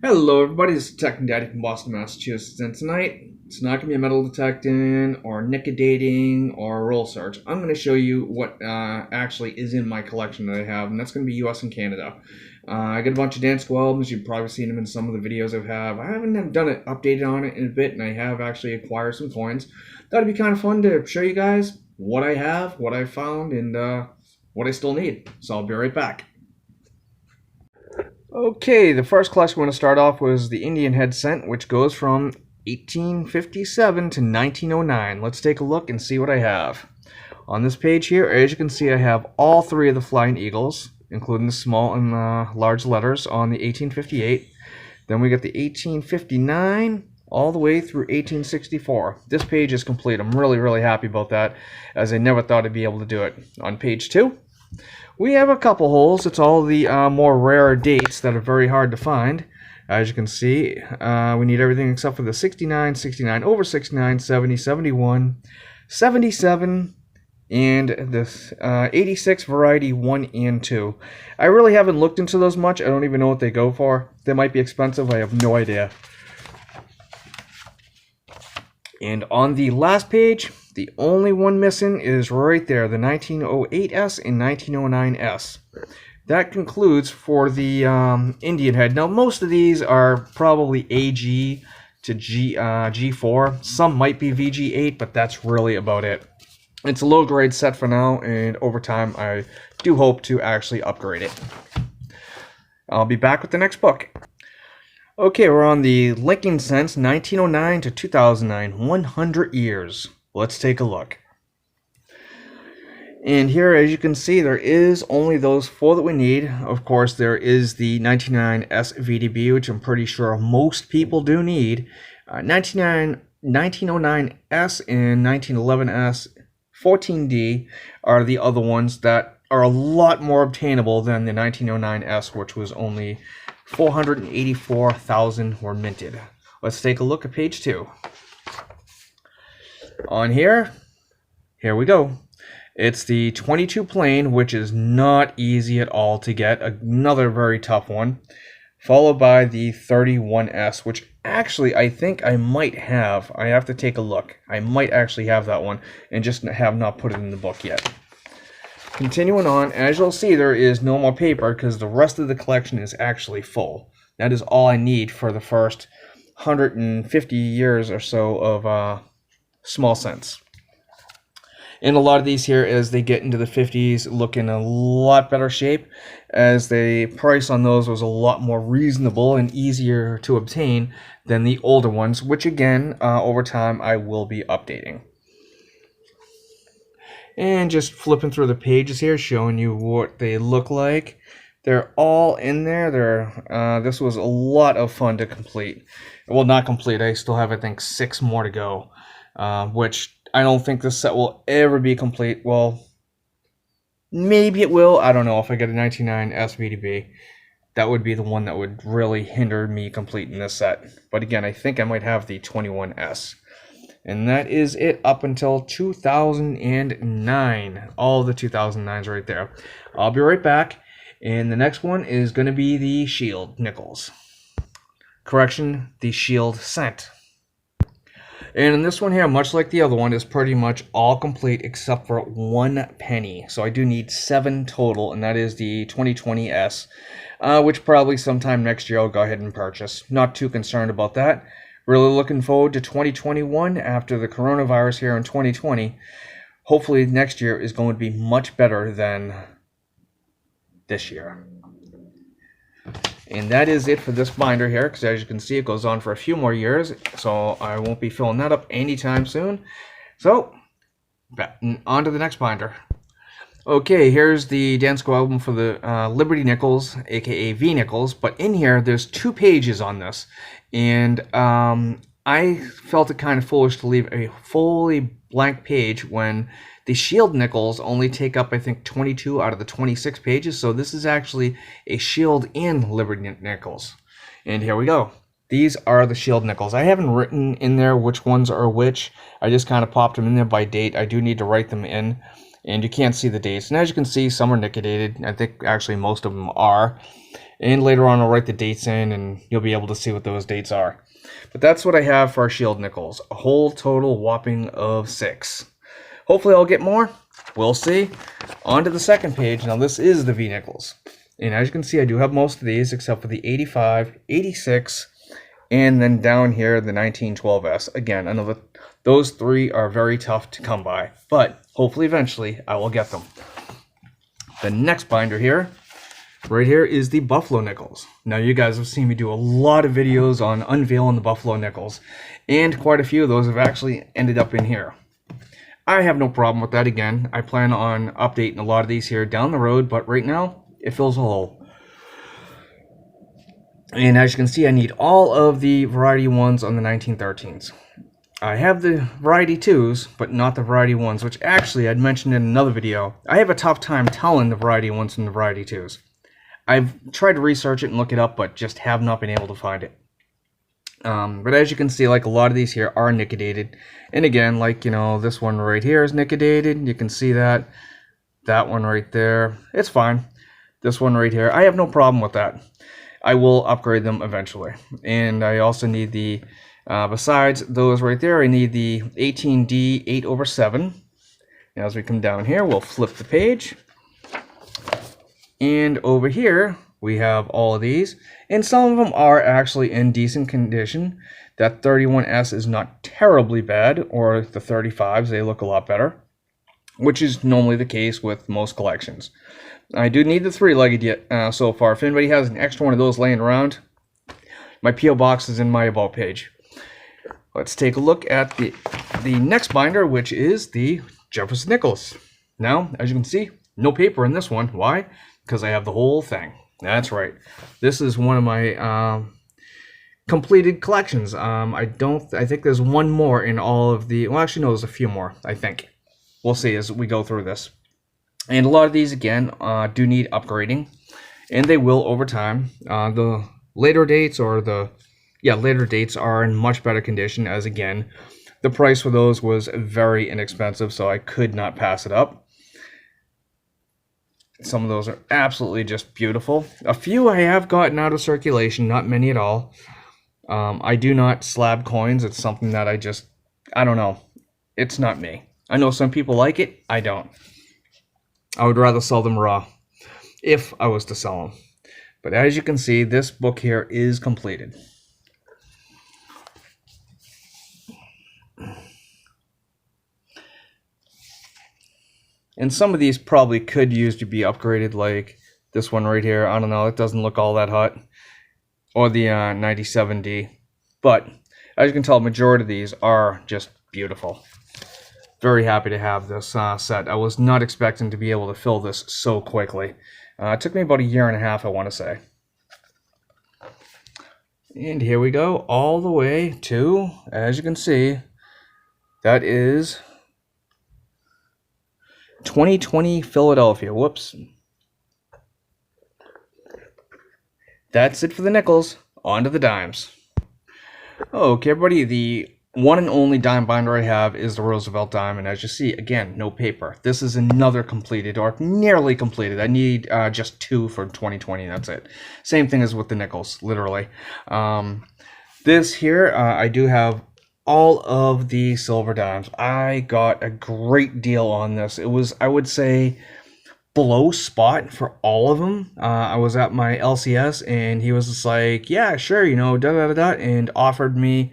Hello everybody, this is Tech and Daddy from Boston, Massachusetts, and tonight it's not going to be a metal detecting or nickel or roll search. I'm going to show you what actually is in my collection that I have, and that's going to be US and Canada. I got a bunch of Dansko albums. You've probably seen them in some of the videos I have. I haven't done it updated on it in a bit, and I have actually acquired some coins. That'd be kind of fun to show you guys what I have, what I found, and what I still need. So I'll be right back. Okay, the first collection we're going to start off was the Indian head cent, which goes from 1857 to 1909. Let's take a look and see what I have. On this page here, as you can see, I have all three of the Flying Eagles, including the small and large letters on the 1858. Then we got the 1859 all the way through 1864. This page is complete. I'm really happy about that, as I never thought I'd be able to do it. On page 2, we have a couple holes. It's all the more rare dates that are very hard to find. As you can see, we need everything except for the 69, 69 over 69, 70, 71, 77, and the 86 variety 1 and 2. I really haven't looked into those much. I don't even know what they go for. They might be expensive. I have no idea. And on the last page, the only one missing is right there, the 1908S and 1909S. That concludes for the Indian head. Now, most of these are probably AG to G4. Some might be VG8, but that's really about it. It's a low-grade set for now, and over time, I do hope to actually upgrade it. I'll be back with the next book. Okay, we're on the Lincoln Cents, 1909 to 2009, 100 years. Let's take a look. And here, as you can see, there is only those 4 that we need. Of course, there is the 1909S VDB, which I'm pretty sure most people do need. 1909S and 1911S 14D are the other ones that are a lot more obtainable than the 1909S, which was only 484,000 were minted. Let's take a look at page 2. On here we go. It's the 22 plain, which is not easy at all to get. Another very tough one. Followed by the 31S, which actually I think I might have. I have to take a look. I might actually have that one and just have not put it in the book yet. Continuing on, as you'll see, there is no more paper because the rest of the collection is actually full. That is all I need for the first 150 years or so of small cents. And a lot of these here, as they get into the 50s, look in a lot better shape, as the price on those was a lot more reasonable and easier to obtain than the older ones, which again, over time, I will be updating. And just flipping through the pages here, showing you what they look like. They're all in there. This was a lot of fun to complete. Well, not complete. I still have, I think, 6 more to go, which I don't think this set will ever be complete. Well, maybe it will. I don't know. If I get a 99 SVDB, that would be the one that would really hinder me completing this set. But again, I think I might have the 21S. And that is it up until 2009. All the 2009s right there. I'll be right back. And the next one is going to be the Shield Nickels. Correction, the Shield Cent. And in this one here, much like the other one, is pretty much all complete except for 1 penny. So I do need 7 total, and that is the 2020S, which probably sometime next year I'll go ahead and purchase. Not too concerned about that. Really looking forward to 2021 after the coronavirus here in 2020. Hopefully next year is going to be much better than this year. And that is it for this binder here, because as you can see, it goes on for a few more years, so I won't be filling that up anytime soon. So, on to the next binder. Okay, here's the Dansko album for the Liberty Nickels, aka V Nickels, but in here, there's 2 pages on this, and I felt it kind of foolish to leave a fully blank page when the Shield Nickels only take up, I think, 22 out of the 26 pages, so this is actually a Shield and Liberty Nickels. And here we go. These are the Shield Nickels. I haven't written in there which ones are which. I just kind of popped them in there by date. I do need to write them in, and you can't see the dates. And as you can see, some are nickedated. I think actually most of them are. And later on, I'll write the dates in, and you'll be able to see what those dates are. But that's what I have for our shield nickels. A whole total whopping of 6. Hopefully I'll get more. We'll see. On to the second page. Now this is the V nickels. And as you can see, I do have most of these except for the 85, 86, and then down here the 1912S. Again, I know that those 3 are very tough to come by, but hopefully eventually I will get them. The next binder here, right here, is the Buffalo nickels. Now you guys have seen me do a lot of videos on unveiling the Buffalo nickels, and quite a few of those have actually ended up in here. I have no problem with that. Again, I plan on updating a lot of these here down the road, but right now it fills a hole. And as you can see, I need all of the variety 1s on the 1913s. I have the variety 2s, but not the variety 1s, which actually I'd mentioned in another video. I have a tough time telling the variety 1s from the variety 2s. I've tried to research it and look it up, but just have not been able to find it. But as you can see, like, a lot of these here are nickedated. And again, like, you know, this one right here is nickedated. You can see that. That one right there. It's fine. This one right here, I have no problem with that. I will upgrade them eventually. And I also need the, besides those right there, I need the 18D 8/7. Now as we come down here, we'll flip the page. And over here, we have all of these. And some of them are actually in decent condition. That 31S is not terribly bad, or the 35s, they look a lot better, which is normally the case with most collections. I do need the 3-legged yet so far. If anybody has an extra one of those laying around, my P.O. box is in my About page. Let's take a look at the next binder, which is the Jefferson Nickels. Now, as you can see, no paper in this one. Why? Because I have the whole thing. That's right. This is one of my completed collections. I think there's one more in all of the, well, actually no, there's a few more, I think. We'll see as we go through this. And a lot of these, again, do need upgrading, and they will over time. The later dates, or later dates are in much better condition, as again, the price for those was very inexpensive, so I could not pass it up. Some of those are absolutely just beautiful. A few I have gotten out of circulation, not many at all. I do not slab coins. It's something that I don't know. It's not me. I know some people like it. I don't. I would rather sell them raw, if I was to sell them. But as you can see, this book here is completed. And some of these probably could use to be upgraded, like this one right here. I don't know, it doesn't look all that hot. Or the 97D. But as you can tell, majority of these are just beautiful. Very happy to have this set. I was not expecting to be able to fill this so quickly. It took me about 1.5 years, I want to say. And here we go, all the way to, as you can see, that is 2020 Philadelphia. Whoops. That's it for the nickels. On to the dimes. Okay, everybody, the one and only dime binder I have is the Roosevelt Diamond. As you see, again, no paper. This is another completed, or nearly completed. I need just 2 for 2020, that's it. Same thing as with the nickels, literally. This here, I do have all of the silver dimes. I got a great deal on this. It was, I would say, below spot for all of them. I was at my LCS, and he was just like, yeah, sure, you know, da-da-da-da, and offered me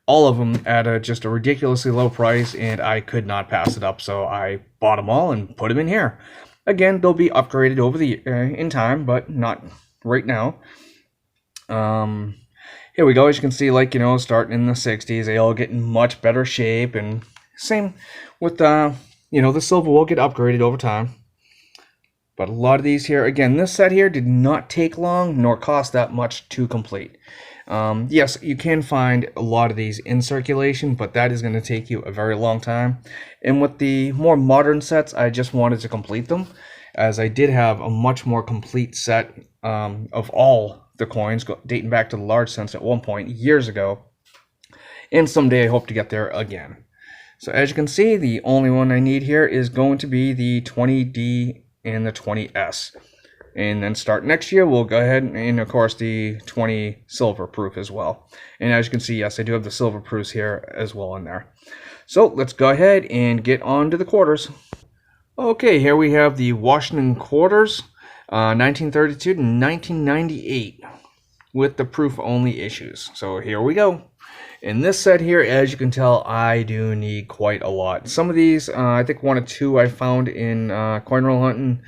all of them at just a ridiculously low price, and I could not pass it up, so I bought them all and put them in here. Again, they'll be upgraded over the in time, but not right now. Here we go. As you can see, like, you know, starting in the 60s, they all get in much better shape, and same with you know, the silver will get upgraded over time. But a lot of these here, again, this set here did not take long nor cost that much to complete. Yes, you can find a lot of these in circulation, but that is going to take you a very long time. And with the more modern sets, I just wanted to complete them, as I did have a much more complete set of all the coins, dating back to the large cents at one point years ago. And someday I hope to get there again. So as you can see, the only one I need here is going to be the 20D and the 20S. And then start next year, we'll go ahead and of course the 20 silver proof as well. And as you can see, yes, I do have the silver proofs here as well in there. So let's go ahead and get on to the quarters. Okay, here we have the Washington quarters, 1932 to 1998, with the proof only issues. So here we go. In this set here, as you can tell, I do need quite a lot. Some of these, I think 1 or 2 I found in coin roll hunting,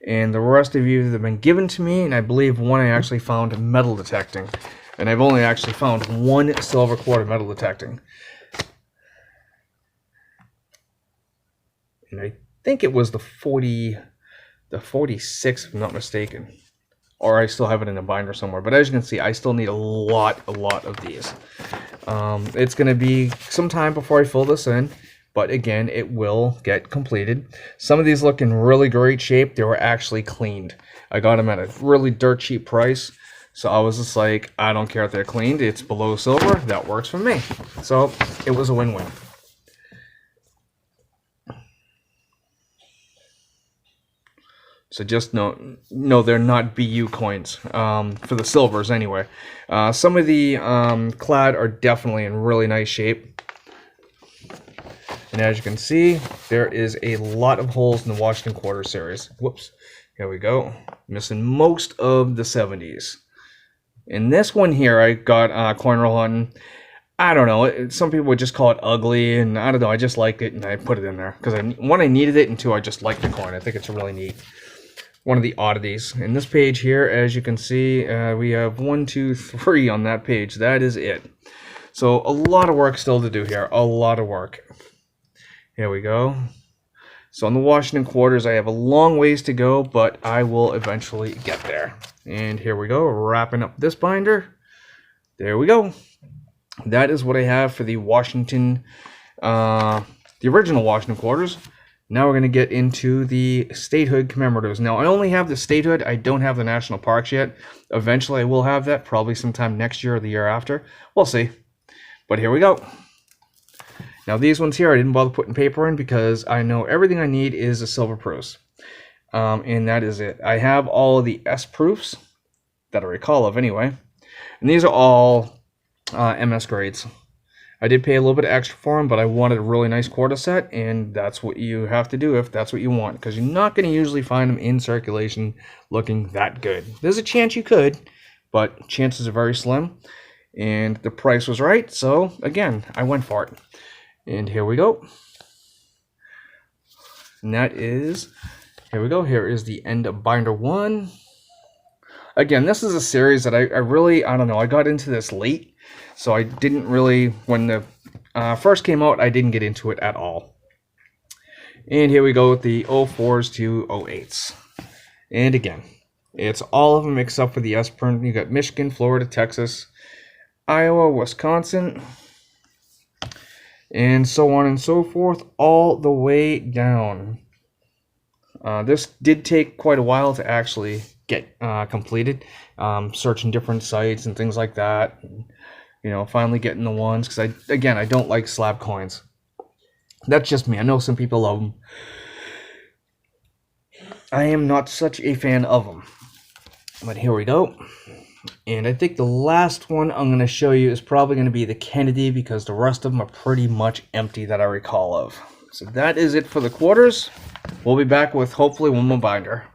and the rest of you have been given to me, and I believe 1 I actually found metal detecting. And I've only actually found 1 silver quarter metal detecting. And I think it was the 46, if I'm not mistaken. Or I still have it in a binder somewhere. But as you can see, I still need a lot of these. It's going to be some time before I fill this in. But again, it will get completed. Some of these look in really great shape. They were actually cleaned. I got them at a really dirt cheap price. So I was just like, I don't care if they're cleaned. It's below silver. That works for me. So it was a win-win. So just know they're not BU coins, for the silvers anyway. Some of the clad are definitely in really nice shape. And as you can see, there is a lot of holes in the Washington Quarter series. Whoops, here we go. Missing most of the 70s. In this one here, I got coin roll hunting. I don't know, some people would just call it ugly, and I don't know, I just liked it and I put it in there. Because 1, I needed it, and 2, I just like the coin. I think it's really neat. One of the oddities. In this page here, as you can see, we have 1, 2, 3 on that page. That is it. So a lot of work still to do here. A lot of work. Here we go. So on the Washington quarters, I have a long ways to go, but I will eventually get there. And here we go, wrapping up this binder. There we go. That is what I have for the Washington, the original Washington quarters. Now we're going to get into the statehood commemoratives. Now, I only have the statehood. I don't have the national parks yet. Eventually, I will have that, probably sometime next year or the year after. We'll see. But here we go. Now, these ones here, I didn't bother putting paper in because I know everything I need is a silver proofs. And that is it. I have all the S proofs that I recall of anyway. And these are all MS grades. I did pay a little bit extra for them, but I wanted a really nice quarter set, and that's what you have to do if that's what you want, because you're not going to usually find them in circulation looking that good. There's a chance you could, but chances are very slim, and the price was right, so again, I went for it. And here we go. And that is, here we go, here is the end of binder 1. Again, this is a series that I don't know, I got into this late. So I didn't really, when the first came out, I didn't get into it at all. And here we go with the 04s to 08s. And again, it's all of them except for the S print. You got Michigan, Florida, Texas, Iowa, Wisconsin, and so on and so forth, all the way down. This did take quite a while to actually get completed, searching different sites and things like that. You know, finally getting the ones, because I don't like slab coins. That's just me. I know some people love them. I am not such a fan of them. But here we go. And I think the last one I'm going to show you is probably going to be the Kennedy, because the rest of them are pretty much empty that I recall of. So that is it for the quarters. We'll be back with hopefully one more binder.